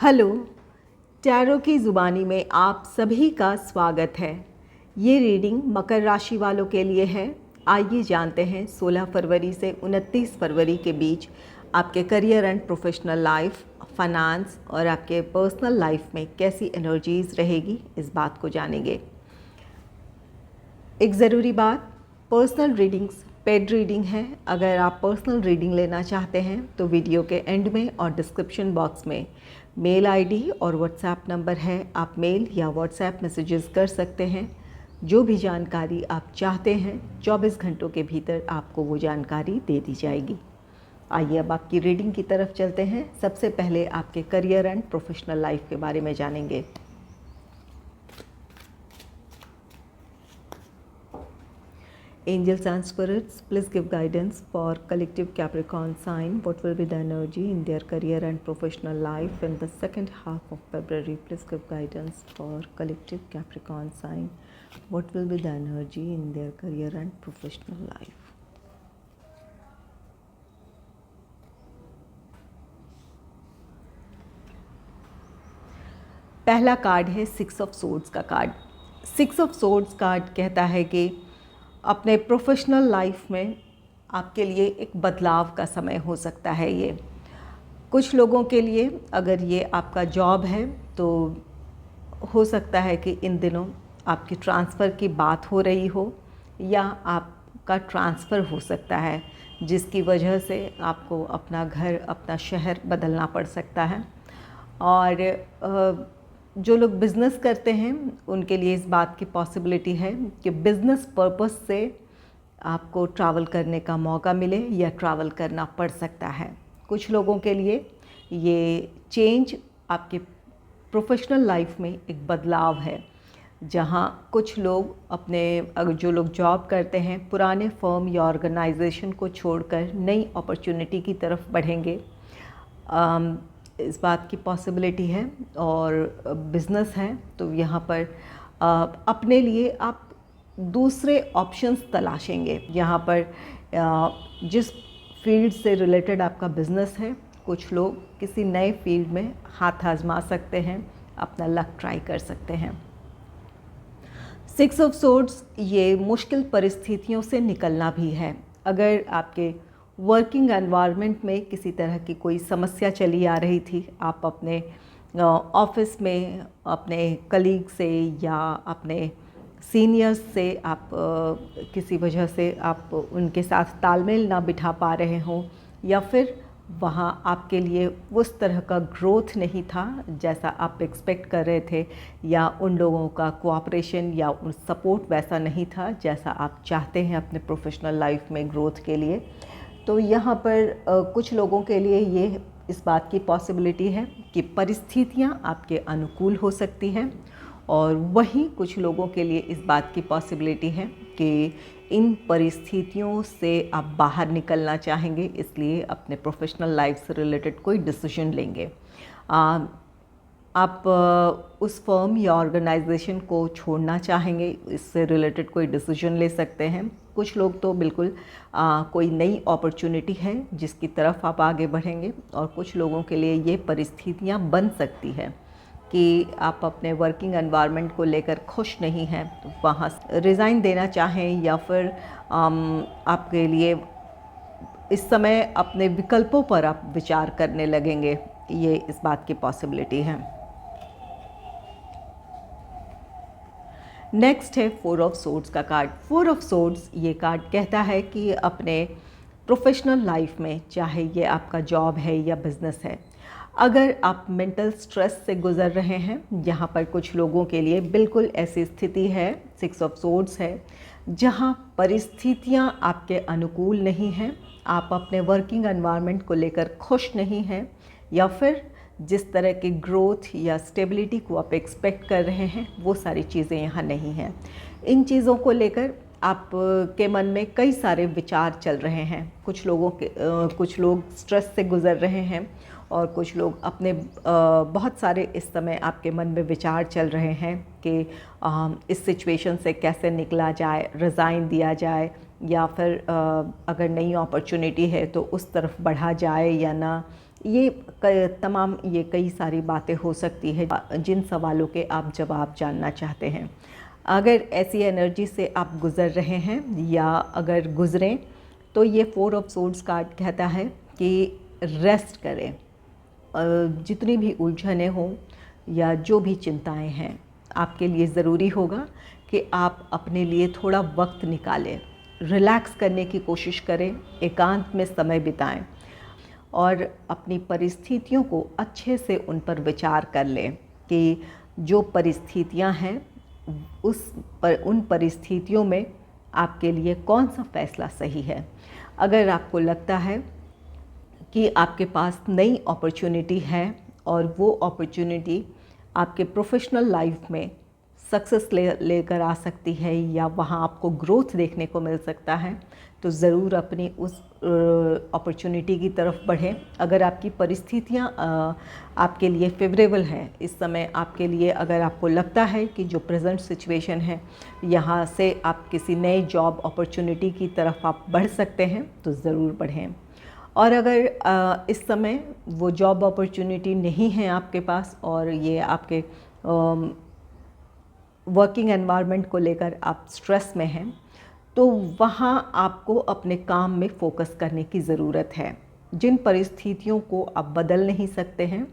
Hello, tarot की ज़ुबानी में आप सभी का स्वागत है। ये रीडिंग मकर राशि वालों के लिए है। आइए जानते हैं 16 फरवरी से 29 फरवरी के बीच आपके career and professional life, finance और आपके पर्सनल लाइफ में कैसी एनर्जीज़ रहेगी, इस बात को जानेंगे। एक ज़रूरी बात, पर्सनल रीडिंग्स पेड रीडिंग है। अगर आप पर्सनल रीडिंग लेना चाहते हैं तो वीडियो के एंड में और डिस्क्रिप्शन बॉक्स में मेल आईडी और व्हाट्सएप नंबर है। आप मेल या व्हाट्सएप मैसेजेस कर सकते हैं। जो भी जानकारी आप चाहते हैं 24 घंटों के भीतर आपको वो जानकारी दे दी जाएगी। आइए अब आपकी रीडिंग की तरफ चलते हैं। सबसे पहले आपके करियर एंड प्रोफेशनल लाइफ के बारे में जानेंगे। Angels and spirits, please give guidance for collective Capricorn sign. What will be the energy in their career and professional life in the second half of February? Please give guidance for collective Capricorn sign. What will be the energy in their career and professional life? पहला card है 6 of swords का card. 6 of swords card कहता है कि अपने professional life में आपके लिए एक बदलाव का समय हो सकता है। ये कुछ लोगों के लिए, अगर ये आपका जॉब है तो हो सकता है कि इन दिनों आपकी ट्रांसफ़र की बात हो रही हो या आपका ट्रांसफ़र हो सकता है, जिसकी वजह से आपको अपना घर, अपना शहर बदलना पड़ सकता है। और जो लोग बिज़नेस करते हैं उनके लिए इस बात की पॉसिबिलिटी है कि बिज़नेस पर्पस से आपको ट्रैवल करने का मौका मिले या ट्रैवल करना पड़ सकता है। कुछ लोगों के लिए ये चेंज आपके प्रोफेशनल लाइफ में एक बदलाव है, जहाँ कुछ लोग जो लोग जॉब करते हैं पुराने फर्म या ऑर्गेनाइजेशन को छोड़कर नई अपॉर्चुनिटी की तरफ बढ़ेंगे, इस बात की पॉसिबिलिटी है। और बिज़नेस है तो यहाँ पर अपने लिए आप दूसरे ऑप्शंस तलाशेंगे। यहाँ पर जिस फील्ड से रिलेटेड आपका बिज़नेस है, कुछ लोग किसी नए फील्ड में हाथ आजमा सकते हैं, अपना लक ट्राई कर सकते हैं। 6 ऑफ सोर्ड्स ये मुश्किल परिस्थितियों से निकलना भी है। अगर आपके वर्किंग एनवायरनमेंट में किसी तरह की कोई समस्या चली आ रही थी, आप अपने ऑफिस में अपने कलीग से या अपने सीनियर्स से आप किसी वजह से आप उनके साथ तालमेल ना बिठा पा रहे हों, या फिर वहाँ आपके लिए उस तरह का ग्रोथ नहीं था जैसा आप एक्सपेक्ट कर रहे थे, या उन लोगों का कोऑपरेशन या उन सपोर्ट वैसा नहीं था जैसा आप चाहते हैं अपने प्रोफेशनल लाइफ में ग्रोथ के लिए, तो यहाँ पर कुछ लोगों के लिए ये इस बात की पॉसिबिलिटी है कि परिस्थितियाँ आपके अनुकूल हो सकती हैं। और वहीं कुछ लोगों के लिए इस बात की पॉसिबिलिटी है कि इन परिस्थितियों से आप बाहर निकलना चाहेंगे, इसलिए अपने प्रोफेशनल लाइफ से रिलेटेड कोई डिसीजन लेंगे। आप उस फर्म या ऑर्गेनाइजेशन को छोड़ना चाहेंगे, इससे रिलेटेड कोई डिसीजन ले सकते हैं। कुछ लोग तो बिल्कुल कोई नई अपॉर्चुनिटी है जिसकी तरफ आप आगे बढ़ेंगे, और कुछ लोगों के लिए ये परिस्थितियाँ बन सकती हैं कि आप अपने वर्किंग एनवायरनमेंट को लेकर खुश नहीं हैं, तो वहाँ रिज़ाइन देना चाहें, या फिर आपके लिए इस समय अपने विकल्पों पर आप विचार करने लगेंगे, ये इस बात की पॉसिबिलिटी है। नेक्स्ट है 4 ऑफ सोर्ड्स का कार्ड। 4 ऑफ सोर्ड्स ये कार्ड कहता है कि अपने प्रोफेशनल लाइफ में, चाहे ये आपका जॉब है या बिज़नेस है, अगर आप मेंटल स्ट्रेस से गुज़र रहे हैं, यहाँ पर कुछ लोगों के लिए बिल्कुल ऐसी स्थिति है, 6 ऑफ सोर्ड्स है, जहाँ परिस्थितियाँ आपके अनुकूल नहीं हैं, आप अपने वर्किंग एनवायरनमेंट को लेकर खुश नहीं हैं, या फिर जिस तरह की ग्रोथ या स्टेबिलिटी को आप एक्सपेक्ट कर रहे हैं वो सारी चीज़ें यहाँ नहीं हैं। इन चीज़ों को लेकर आप के मन में कई सारे विचार चल रहे हैं। कुछ लोग स्ट्रेस से गुज़र रहे हैं, और कुछ लोग अपने बहुत सारे इस समय आपके मन में विचार चल रहे हैं कि इस सिचुएशन से कैसे निकला जाए, रिज़ाइन दिया जाए, या फिर अगर नई अपॉर्चुनिटी है तो उस तरफ बढ़ा जाए या ना, ये तमाम ये कई सारी बातें हो सकती है जिन सवालों के आप जवाब जानना चाहते हैं। अगर ऐसी एनर्जी से आप गुज़र रहे हैं या अगर गुज़रें तो ये 4 ऑफ सोर्ड्स कार्ड कहता है कि रेस्ट करें। जितनी भी उलझनें हों या जो भी चिंताएं हैं, आपके लिए ज़रूरी होगा कि आप अपने लिए थोड़ा वक्त निकालें, रिलैक्स करने की कोशिश करें, एकांत में समय बिताएं और अपनी परिस्थितियों को अच्छे से उन पर विचार कर लें कि जो परिस्थितियां हैं उन परिस्थितियों में आपके लिए कौन सा फ़ैसला सही है। अगर आपको लगता है कि आपके पास नई अपॉर्चुनिटी है और वो अपॉर्चुनिटी आपके प्रोफेशनल लाइफ में सक्सेस लेकर आ सकती है या वहाँ आपको ग्रोथ देखने को मिल सकता है, तो ज़रूर अपनी उस अपॉर्चुनिटी की तरफ बढ़ें। अगर आपकी परिस्थितियाँ आपके लिए फेवरेबल हैं इस समय आपके लिए, अगर आपको लगता है कि जो प्रेजेंट सिचुएशन है यहाँ से आप किसी नए जॉब अपॉर्चुनिटी की तरफ आप बढ़ सकते हैं, तो ज़रूर बढ़ें। और अगर इस समय वो जॉब अपॉर्चुनिटी नहीं है आपके पास और ये आपके वर्किंग एनवायरनमेंट को लेकर आप स्ट्रेस में हैं, तो वहाँ आपको अपने काम में फ़ोकस करने की ज़रूरत है। जिन परिस्थितियों को आप बदल नहीं सकते हैं,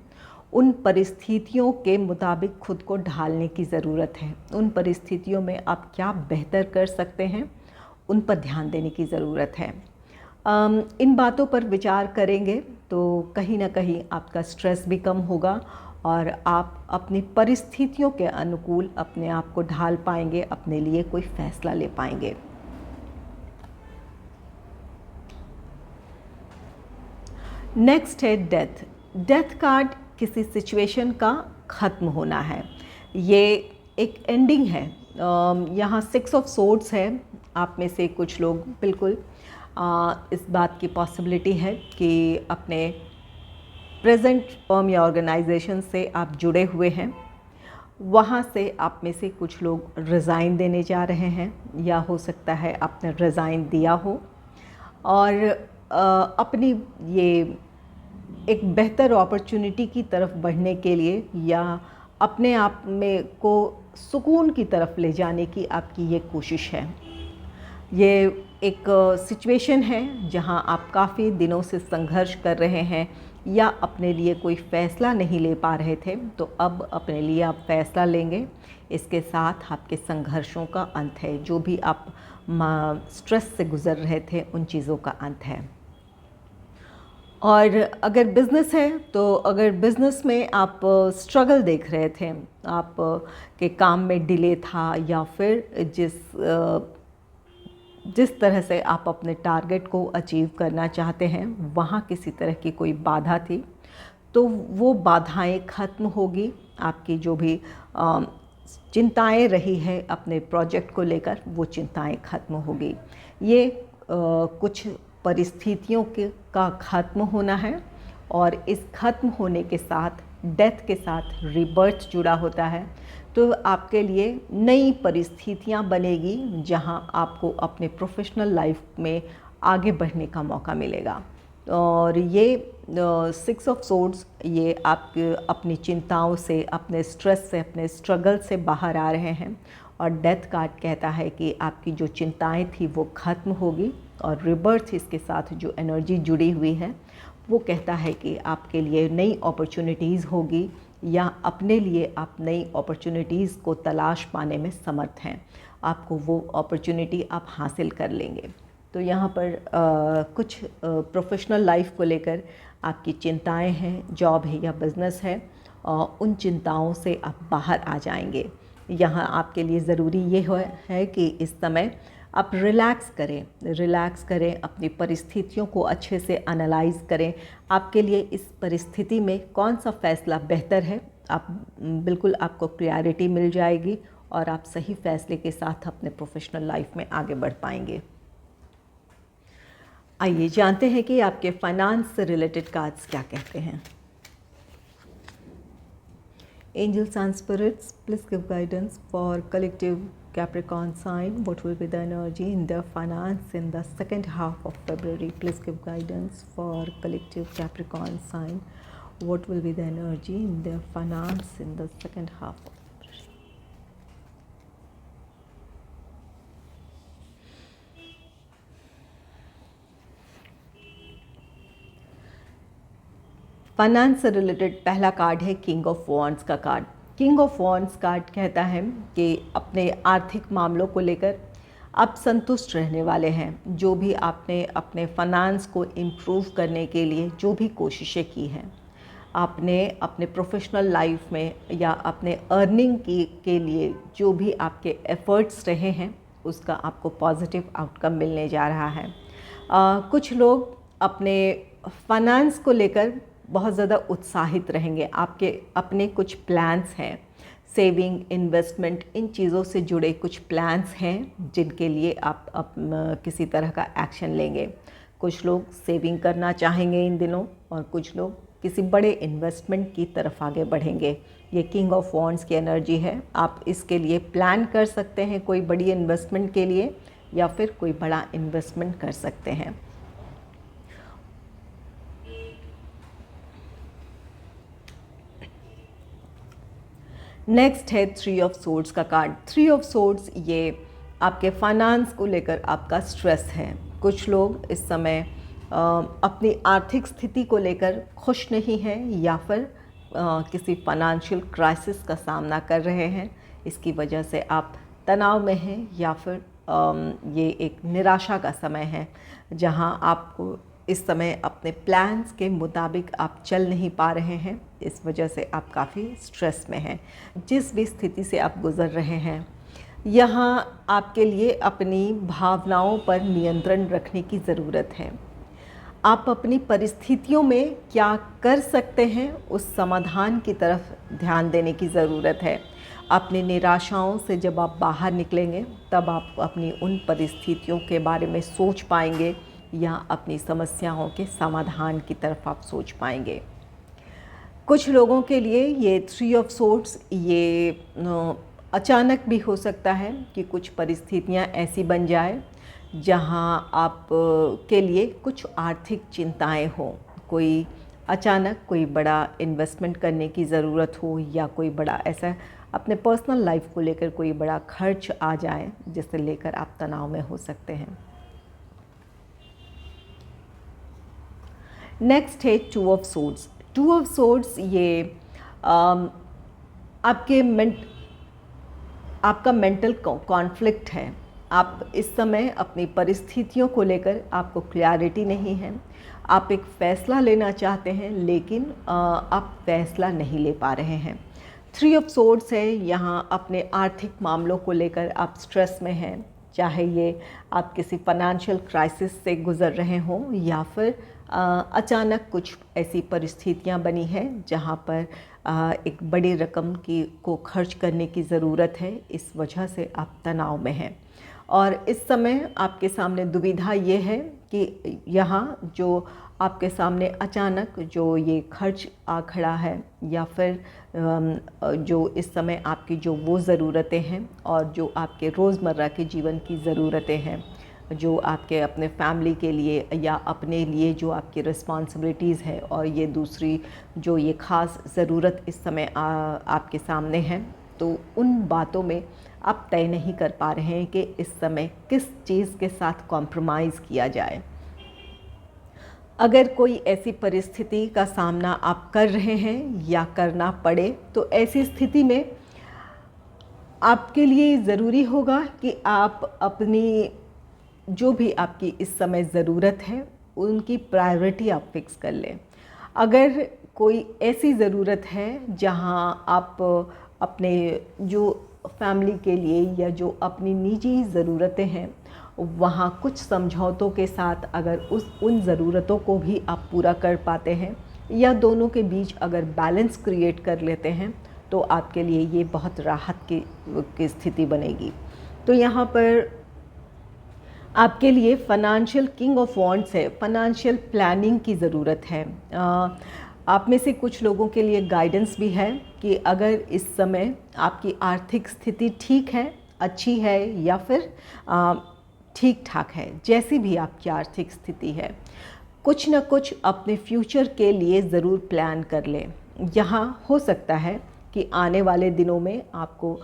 उन परिस्थितियों के मुताबिक खुद को ढालने की ज़रूरत है। उन परिस्थितियों में आप क्या बेहतर कर सकते हैं, उन पर ध्यान देने की ज़रूरत है। इन बातों पर विचार करेंगे तो कहीं ना कहीं आपका स्ट्रेस भी कम होगा और आप अपनी परिस्थितियों के अनुकूल अपने आप को ढाल पाएंगे, अपने लिए कोई फ़ैसला ले पाएंगे। नेक्स्ट है डेथ। डेथ कार्ड किसी सिचुएशन का ख़त्म होना है, ये एक एंडिंग है। यहाँ 6 ऑफ सोर्ड्स है। आप में से कुछ लोग बिल्कुल इस बात की पॉसिबिलिटी है कि अपने प्रेजेंट फर्म या ऑर्गेनाइजेशन से आप जुड़े हुए हैं, वहाँ से आप में से कुछ लोग रिज़ाइन देने जा रहे हैं या हो सकता है आपने रिज़ाइन दिया हो और अपनी ये एक बेहतर अपॉर्चुनिटी की तरफ बढ़ने के लिए या अपने आप में को सुकून की तरफ ले जाने की आपकी ये कोशिश है। ये एक सिचुएशन है जहां आप काफ़ी दिनों से संघर्ष कर रहे हैं या अपने लिए कोई फ़ैसला नहीं ले पा रहे थे, तो अब अपने लिए आप फ़ैसला लेंगे। इसके साथ आपके संघर्षों का अंत है, जो भी आप स्ट्रेस से गुज़र रहे थे उन चीज़ों का अंत है। और अगर बिज़नेस है तो अगर बिज़नेस में आप स्ट्रगल देख रहे थे, आप के काम में डिले था या फिर जिस तरह से आप अपने टारगेट को अचीव करना चाहते हैं वहाँ किसी तरह की कोई बाधा थी, तो वो बाधाएं ख़त्म होगी। आपकी जो भी चिंताएं रही है अपने प्रोजेक्ट को लेकर, वो चिंताएं ख़त्म होगी। ये कुछ परिस्थितियों का ख़त्म होना है और इस ख़त्म होने के साथ डेथ के साथ रीबर्थ जुड़ा होता है। तो आपके लिए नई परिस्थितियां बनेगी जहां आपको अपने प्रोफेशनल लाइफ में आगे बढ़ने का मौका मिलेगा। और ये 6 ऑफ सोर्ड्स, ये आप अपनी चिंताओं से, अपने स्ट्रेस से, अपने स्ट्रगल से बाहर आ रहे हैं और डेथ कार्ड कहता है कि आपकी जो चिंताएं थी वो ख़त्म होगी और रिबर्थ इसके साथ जो एनर्जी जुड़ी हुई है वो कहता है कि आपके लिए नई अपॉर्चुनिटीज़ होगी या अपने लिए आप नई अपॉर्चुनिटीज़ को तलाश पाने में समर्थ हैं। आपको वो अपॉर्चुनिटी आप हासिल कर लेंगे। तो यहाँ पर कुछ प्रोफेशनल लाइफ को लेकर आपकी चिंताएं हैं, जॉब है या बिज़नेस है, उन चिंताओं से आप बाहर आ जाएंगे। यहाँ आपके लिए ज़रूरी ये है कि इस समय आप रिलैक्स करें, अपनी परिस्थितियों को अच्छे से एनालाइज़ करें। आपके लिए इस परिस्थिति में कौन सा फ़ैसला बेहतर है, बिल्कुल आपको क्लैरिटी मिल जाएगी और आप सही फ़ैसले के साथ अपने प्रोफेशनल लाइफ में आगे बढ़ पाएंगे। आइए जानते हैं कि आपके फाइनेंस से रिलेटेड कार्ड्स क्या कहते हैं। Angels and spirits, please give guidance for collective Capricorn sign, what will be the energy in their finance in the second half of February? Please give guidance for collective Capricorn sign. What will be the energy in their finance in the second half of February? Finance से related पहला card है king of wands का card. King of wands card कहता है कि अपने आर्थिक मामलों को लेकर आप संतुष्ट रहने वाले हैं। जो भी आपने अपने फाइनेंस को इम्प्रूव करने के लिए जो भी कोशिशें की हैं, आपने अपने प्रोफेशनल लाइफ में या अपने अर्निंग के लिए जो भी आपके एफ़र्ट्स रहे हैं, उसका आपको पॉजिटिव आउटकम मिलने जा रहा है। कुछ लोग अपने फाइनेंस को लेकर बहुत ज़्यादा उत्साहित रहेंगे। आपके अपने कुछ प्लान्स हैं, सेविंग, इन्वेस्टमेंट, इन चीज़ों से जुड़े कुछ प्लान्स हैं जिनके लिए आप किसी तरह का एक्शन लेंगे। कुछ लोग सेविंग करना चाहेंगे इन दिनों और कुछ लोग किसी बड़े इन्वेस्टमेंट की तरफ आगे बढ़ेंगे। ये किंग ऑफ वॉन्ड्स की एनर्जी है। आप इसके लिए प्लान कर सकते हैं कोई बड़ी इन्वेस्टमेंट के लिए, या फिर कोई बड़ा इन्वेस्टमेंट कर सकते हैं। नेक्स्ट है थ्री ऑफ सोर्ड्स का कार्ड। थ्री ऑफ सोर्ड्स ये आपके फाइनेंस को लेकर आपका स्ट्रेस है। कुछ लोग इस समय अपनी आर्थिक स्थिति को लेकर खुश नहीं हैं, या फिर किसी फाइनेंशियल क्राइसिस का सामना कर रहे हैं। इसकी वजह से आप तनाव में हैं, या फिर ये एक निराशा का समय है जहां आपको इस समय अपने प्लान्स के मुताबिक आप चल नहीं पा रहे हैं। इस वजह से आप काफ़ी स्ट्रेस में हैं। जिस भी स्थिति से आप गुज़र रहे हैं, यहाँ आपके लिए अपनी भावनाओं पर नियंत्रण रखने की ज़रूरत है। आप अपनी परिस्थितियों में क्या कर सकते हैं, उस समाधान की तरफ ध्यान देने की ज़रूरत है। अपनी निराशाओं से जब आप बाहर निकलेंगे, तब आप अपनी उन परिस्थितियों के बारे में सोच पाएंगे, या अपनी समस्याओं के समाधान की तरफ आप सोच पाएंगे। कुछ लोगों के लिए ये थ्री ऑफ सोर्ड्स ये अचानक भी हो सकता है कि कुछ परिस्थितियां ऐसी बन जाए जहां आप के लिए कुछ आर्थिक चिंताएं हो। कोई अचानक कोई बड़ा इन्वेस्टमेंट करने की ज़रूरत हो, या कोई बड़ा ऐसा अपने पर्सनल लाइफ को लेकर कोई बड़ा खर्च आ जाए, जिसे लेकर आप तनाव में हो सकते हैं। नेक्स्ट है two of swords. Two of swords ये आपका मेंटल कॉन्फ्लिक्ट है। आप इस समय अपनी परिस्थितियों को लेकर आपको क्लैरिटी नहीं है। आप एक फ़ैसला लेना चाहते हैं, लेकिन आप फ़ैसला नहीं ले पा रहे हैं। थ्री ऑफ सोर्ड्स है, यहाँ अपने आर्थिक मामलों को लेकर आप स्ट्रेस में हैं। चाहे ये आप किसी फाइनेंशियल क्राइसिस से गुज़र रहे हों, या फिर अचानक कुछ ऐसी परिस्थितियां बनी हैं जहां पर एक बड़ी रकम को खर्च करने की ज़रूरत है। इस वजह से आप तनाव में हैं, और इस समय आपके सामने दुविधा ये है कि यहाँ जो आपके सामने अचानक जो ये खर्च आ खड़ा है, या फिर जो इस समय आपकी जो वो ज़रूरतें हैं, और जो आपके रोज़मर्रा के जीवन की ज़रूरतें हैं, जो आपके अपने फैमिली के लिए या अपने लिए जो आपकी रिस्पॉन्सिबिलिटीज़ है, और ये दूसरी जो ये ख़ास ज़रूरत इस समय आपके सामने है, तो उन बातों में आप तय नहीं कर पा रहे हैं कि इस समय किस चीज़ के साथ कॉम्प्रोमाइज़ किया जाए। अगर कोई ऐसी परिस्थिति का सामना आप कर रहे हैं या करना पड़े, तो ऐसी स्थिति में आपके लिए ज़रूरी होगा कि आप अपनी जो भी आपकी इस समय ज़रूरत है, उनकी प्रायोरिटी आप फिक्स कर लें। अगर कोई ऐसी ज़रूरत है जहां आप अपने जो फैमिली के लिए या जो अपनी निजी ज़रूरतें हैं, वहाँ कुछ समझौतों के साथ अगर उन ज़रूरतों को भी आप पूरा कर पाते हैं, या दोनों के बीच अगर बैलेंस क्रिएट कर लेते हैं, तो आपके लिए ये बहुत राहत की स्थिति बनेगी। तो यहाँ पर आपके लिए फाइनेंशियल किंग ऑफ वॉन्ड्स है, फाइनेंशियल प्लानिंग की ज़रूरत है। आप में से कुछ लोगों के लिए गाइडेंस भी है कि अगर इस समय आपकी आर्थिक स्थिति ठीक है, अच्छी है या फिर ठीक ठाक है। जैसी भी आपकी आर्थिक स्थिति है, कुछ न कुछ अपने फ्यूचर के लिए ज़रूर प्लान कर लें। यहाँ हो सकता है कि आने वाले दिनों में आपको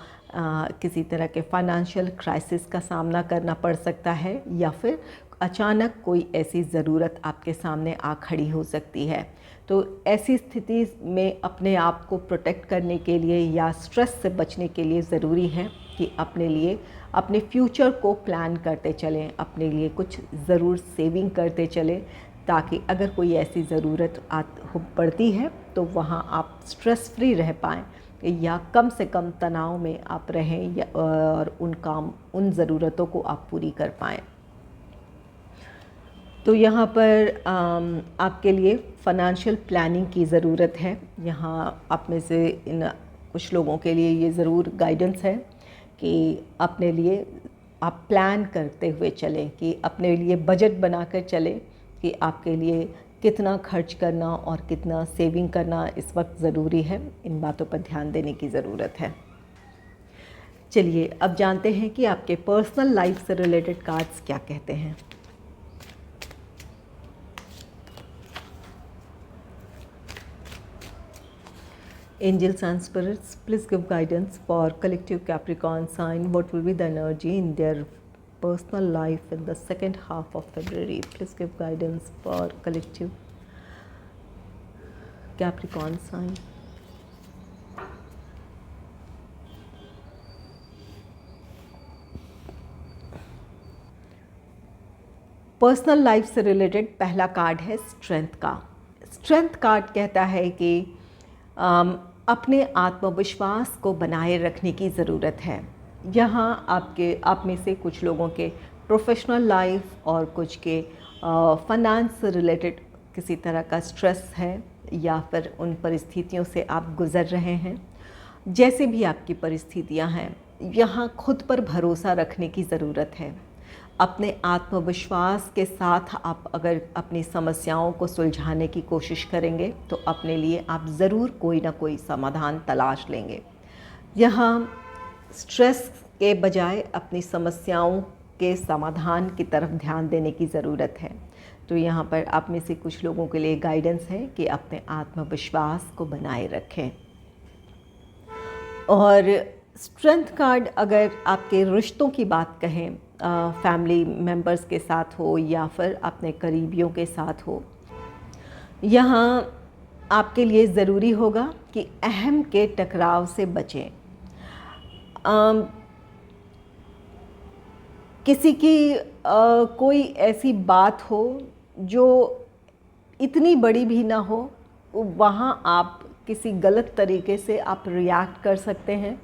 किसी तरह के फाइनेंशियल क्राइसिस का सामना करना पड़ सकता है, या फिर अचानक कोई ऐसी ज़रूरत आपके सामने आ खड़ी हो सकती है। तो ऐसी स्थिति में अपने आप को प्रोटेक्ट करने के लिए या स्ट्रेस से बचने के लिए ज़रूरी है कि अपने लिए, अपने फ्यूचर को प्लान करते चलें, अपने लिए कुछ ज़रूर सेविंग करते चलें, ताकि अगर कोई ऐसी ज़रूरत पड़ती है तो वहाँ आप स्ट्रेस फ्री रह पाएँ, या कम से कम तनाव में आप रहें, या और उन ज़रूरतों को आप पूरी कर पाएँ। तो यहाँ पर आपके लिए फ़ाइनेंशियल प्लानिंग की ज़रूरत है। यहाँ आप में से इन कुछ लोगों के लिए ये ज़रूर गाइडेंस है कि अपने लिए आप प्लान करते हुए चलें, कि अपने लिए बजट बनाकर चलें कि आपके लिए कितना खर्च करना और कितना सेविंग करना इस वक्त ज़रूरी है। इन बातों पर ध्यान देने की ज़रूरत है। चलिए अब जानते हैं कि आपके पर्सनल लाइफ से रिलेटेड कार्ड्स क्या कहते हैं। Angels and spirits, please give guidance for collective Capricorn sign. What will be the energy in their personal life in the second half of February? Please give guidance for collective Capricorn sign. Personal life से related पहला card है strength का। Strength card कहता है कि अपने आत्मविश्वास को बनाए रखने की ज़रूरत है। यहाँ आप में से कुछ लोगों के प्रोफेशनल लाइफ और कुछ के फाइनेंस से रिलेटेड किसी तरह का स्ट्रेस है, या फिर उन परिस्थितियों से आप गुज़र रहे हैं। जैसे भी आपकी परिस्थितियाँ हैं, यहाँ खुद पर भरोसा रखने की ज़रूरत है। अपने आत्मविश्वास के साथ आप अगर अपनी समस्याओं को सुलझाने की कोशिश करेंगे तो अपने लिए आप ज़रूर कोई ना कोई समाधान तलाश लेंगे। यहाँ स्ट्रेस के बजाय अपनी समस्याओं के समाधान की तरफ ध्यान देने की ज़रूरत है। तो यहाँ पर आप में से कुछ लोगों के लिए गाइडेंस है कि अपने आत्मविश्वास को बनाए रखें। और स्ट्रेंथ कार्ड अगर आपके रिश्तों की बात कहें, फैमिली मेम्बर्स के साथ हो या फिर अपने करीबियों के साथ हो, यहाँ आपके लिए ज़रूरी होगा कि अहम के टकराव से बचें। किसी की कोई ऐसी बात हो जो इतनी बड़ी भी ना हो, वहाँ आप किसी गलत तरीके से आप रिएक्ट कर सकते हैं,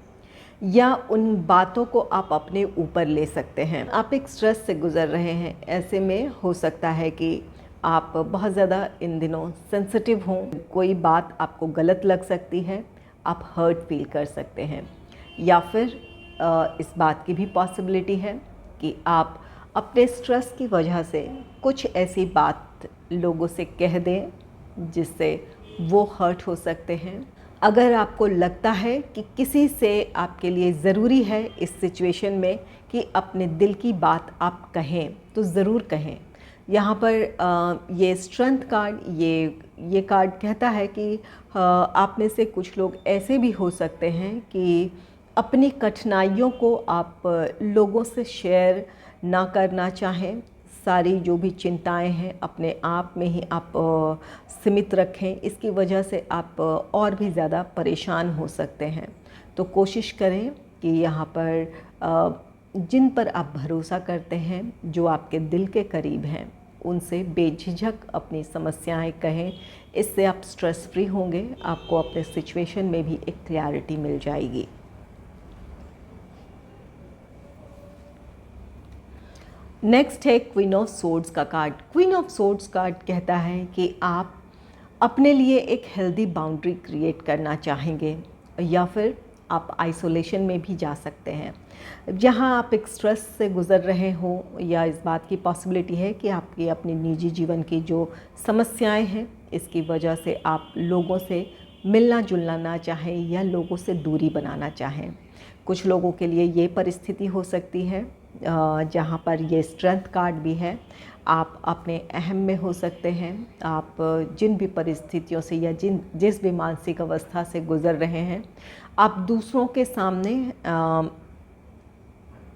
या उन बातों को आप अपने ऊपर ले सकते हैं। आप एक स्ट्रेस से गुज़र रहे हैं, ऐसे में हो सकता है कि आप बहुत ज़्यादा इन दिनों सेंसिटिव हों, कोई बात आपको गलत लग सकती है, आप हर्ट फील कर सकते हैं, या फिर इस बात की भी पॉसिबिलिटी है कि आप अपने स्ट्रेस की वजह से कुछ ऐसी बात लोगों से कह दें जिससे वो हर्ट हो सकते हैं। अगर आपको लगता है कि किसी से आपके लिए ज़रूरी है इस सिचुएशन में कि अपने दिल की बात आप कहें, तो ज़रूर कहें। यहाँ पर ये स्ट्रेंथ कार्ड, ये कार्ड कहता है कि आप में से कुछ लोग ऐसे भी हो सकते हैं कि अपनी कठिनाइयों को आप लोगों से शेयर ना करना चाहें। सारी जो भी चिंताएं हैं अपने आप में ही आप सीमित रखें, इसकी वजह से आप और भी ज़्यादा परेशान हो सकते हैं। तो कोशिश करें कि यहाँ पर जिन पर आप भरोसा करते हैं, जो आपके दिल के करीब हैं, उनसे बेझिझक अपनी समस्याएं कहें। इससे आप स्ट्रेस फ्री होंगे, आपको अपने सिचुएशन में भी एक क्लैरिटी मिल जाएगी। नेक्स्ट है क्वीन ऑफ सोर्ड्स का card. Queen of swords card कहता है कि आप अपने लिए एक हेल्दी बाउंड्री क्रिएट करना चाहेंगे, या फिर आप आइसोलेशन में भी जा सकते हैं। जहाँ आप एक स्ट्रेस से गुज़र रहे हो, या इस बात की पॉसिबिलिटी है कि आपकी अपनी निजी जीवन की जो समस्याएं हैं, इसकी वजह से आप लोगों से मिलना जुलना ना चाहें या लोगों से दूरी बनाना चाहें। कुछ लोगों के लिए ये परिस्थिति हो सकती है जहाँ पर ये स्ट्रेंथ कार्ड भी है। आप अपने अहम में हो सकते हैं। आप जिन भी परिस्थितियों से या जिस भी मानसिक अवस्था से गुज़र रहे हैं, आप दूसरों के सामने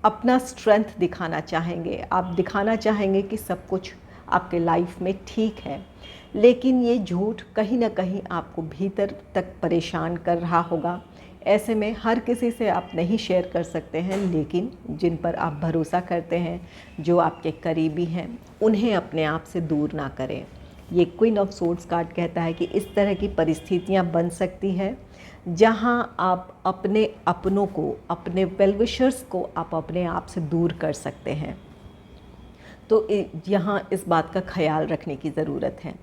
अपना स्ट्रेंथ दिखाना चाहेंगे। आप दिखाना चाहेंगे कि सब कुछ आपके लाइफ में ठीक है, लेकिन ये झूठ कहीं ना कहीं आपको भीतर तक परेशान कर रहा होगा। ऐसे में हर किसी से आप नहीं शेयर कर सकते हैं, लेकिन जिन पर आप भरोसा करते हैं, जो आपके करीबी हैं, उन्हें अपने आप से दूर ना करें। ये क्वीन ऑफ सोर्ड्स कार्ड कहता है कि इस तरह की परिस्थितियां बन सकती है जहां आप अपने अपनों को, अपने वेलविशर्स को आप अपने आप से दूर कर सकते हैं। तो यहाँ इस बात का ख्याल रखने की ज़रूरत है।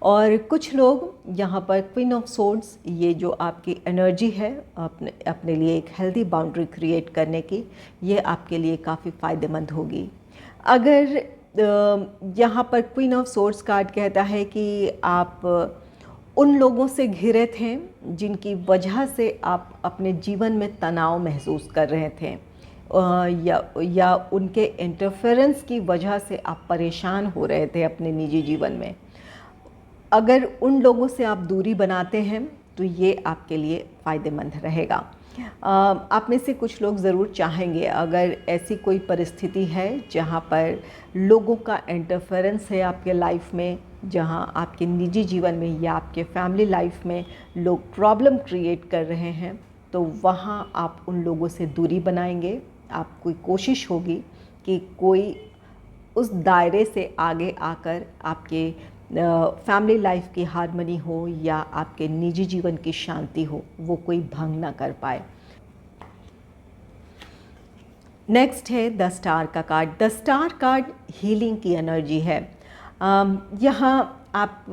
और कुछ लोग यहाँ पर क्वीन ऑफ सोर्ड्स, ये जो आपकी एनर्जी है अपने लिए एक हेल्दी बाउंड्री क्रिएट करने की, ये आपके लिए काफ़ी फ़ायदेमंद होगी। अगर यहाँ पर क्वीन ऑफ सोर्ड्स कार्ड कहता है कि आप उन लोगों से घिरे थे जिनकी वजह से आप अपने जीवन में तनाव महसूस कर रहे थे, या उनके इंटरफेरेंस की वजह से आप परेशान हो रहे थे अपने निजी जीवन में। अगर उन लोगों से आप दूरी बनाते हैं तो ये आपके लिए फ़ायदेमंद रहेगा। आप में से कुछ लोग ज़रूर चाहेंगे, अगर ऐसी कोई परिस्थिति है जहाँ पर लोगों का इंटरफेरेंस है आपके लाइफ में, जहाँ आपके निजी जीवन में या आपके फैमिली लाइफ में लोग प्रॉब्लम क्रिएट कर रहे हैं, तो वहाँ आप उन लोगों से दूरी बनाएंगे। आपकी कोशिश होगी कि कोई उस दायरे से आगे आकर आपके फैमिली लाइफ की हार्मनी हो या आपके निजी जीवन की शांति हो, वो कोई भंग ना कर पाए। नेक्स्ट है द स्टार का card. The star card healing की एनर्जी है। यहाँ आप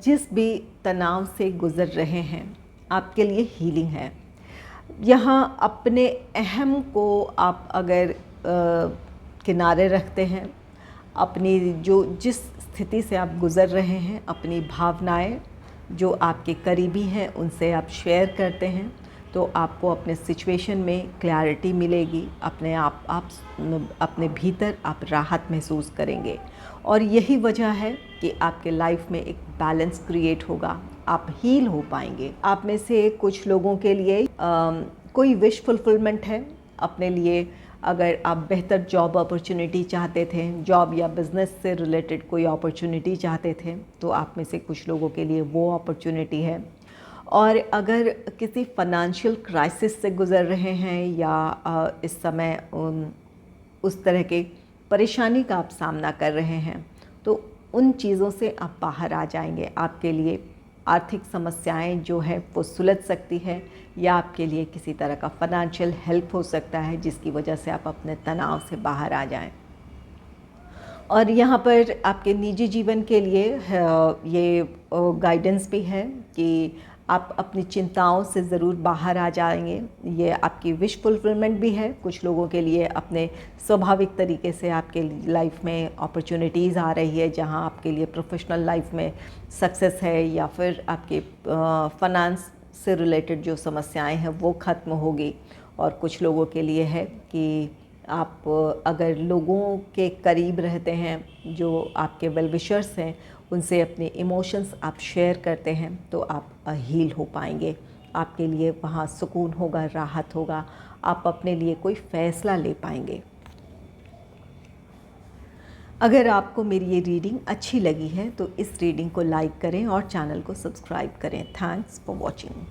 जिस भी तनाव से गुज़र रहे हैं, आपके लिए हीलिंग है। यहाँ अपने अहम को आप अगर किनारे रखते हैं, अपनी जिस स्थिति से आप गुज़र रहे हैं, अपनी भावनाएं जो आपके करीबी हैं उनसे आप शेयर करते हैं, तो आपको अपने सिचुएशन में क्लैरिटी मिलेगी। आप अपने भीतर आप राहत महसूस करेंगे, और यही वजह है कि आपके लाइफ में एक बैलेंस क्रिएट होगा, आप हील हो पाएंगे। आप में से कुछ लोगों के लिए कोई विश फुलफिलमेंट है अपने लिए। अगर आप बेहतर जॉब अपॉर्चुनिटी चाहते थे, जॉब या बिज़नेस से रिलेटेड कोई अपॉर्चुनिटी चाहते थे, तो आप में से कुछ लोगों के लिए वो अपॉर्चुनिटी है। और अगर किसी फाइनेंशियल क्राइसिस से गुज़र रहे हैं या इस समय उस तरह के परेशानी का आप सामना कर रहे हैं, तो उन चीज़ों से आप बाहर आ जाएंगे। आपके लिए आर्थिक समस्याएं जो है वो सुलझ सकती है, या आपके लिए किसी तरह का फाइनेंशियल हेल्प हो सकता है जिसकी वजह से आप अपने तनाव से बाहर आ जाएं। और यहाँ पर आपके निजी जीवन के लिए ये गाइडेंस भी है कि आप अपनी चिंताओं से ज़रूर बाहर आ जाएंगे। ये आपकी विश फुलफिलमेंट भी है। कुछ लोगों के लिए अपने स्वाभाविक तरीके से आपके लाइफ में अपॉर्चुनिटीज़ आ रही है, जहाँ आपके लिए प्रोफेशनल लाइफ में सक्सेस है, या फिर आपके फाइनेंस से रिलेटेड जो समस्याएं हैं वो ख़त्म होगी। और कुछ लोगों के लिए है कि आप अगर लोगों के करीब रहते हैं, जो आपके वेल विशर्स हैं, उनसे अपने इमोशंस आप शेयर करते हैं, तो आप हील हो पाएंगे। आपके लिए वहाँ सुकून होगा, राहत होगा, आप अपने लिए कोई फ़ैसला ले पाएंगे। अगर आपको मेरी ये रीडिंग अच्छी लगी है तो इस रीडिंग को लाइक करें और चैनल को सब्सक्राइब करें। Thanks for watching.